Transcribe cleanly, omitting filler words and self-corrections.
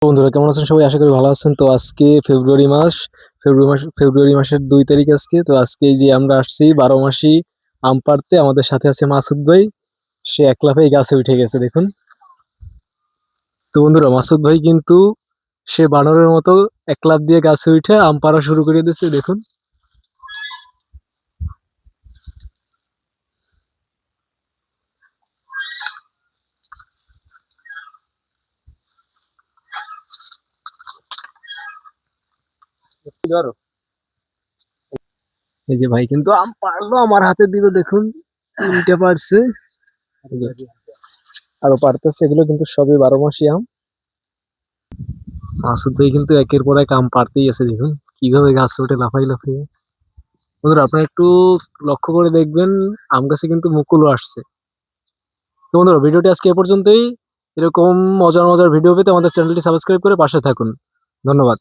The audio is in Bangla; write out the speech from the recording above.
বন্ধুরা কেমন আছেন সবাই? আশা করি ভালো আছেন। তো আজকে ফেব্রুয়ারি মাসের 2 তারিখ আজকে। তো আজকে এই যে আমরা আসছি 12 মাসি আম পাড়তে। আমাদের সাথে আছে মাসুদ ভাই। সে এক লাফে এই গাছে উঠে গেছে দেখুন। তো বন্ধুরা মাসুদ ভাই কিন্তু সে বানরের মতো এক লাফ দিয়ে গাছে উঠে আম পাড়া শুরু করে দিয়েছে দেখুন। ধরো। এই যে ভাই কিন্তু আম পারলো, আমার হাতে দিল দেখুন। 3টে পারছে। এই যে আরো পারতেছে, এগুলো কিন্তু সবই 12 মাসি আম। মাসুদ ভাই কিন্তু একের পর এক আম পাড়তেই আছে দেখুন কিভাবে গাছে উঠে লাফাই লাফাই। বন্ধুরা আপনারা একটু লক্ষ্য করে দেখবেন, আম গাছে কিন্তু মুকুলও আসছে। তো বন্ধুরা ভিডিওটি আজকে এ পর্যন্তই। এরকম মজার মজার ভিডিও পেতে আমাদের চ্যানেলটি সাবস্ক্রাইব করে পাশে থাকুন। ধন্যবাদ।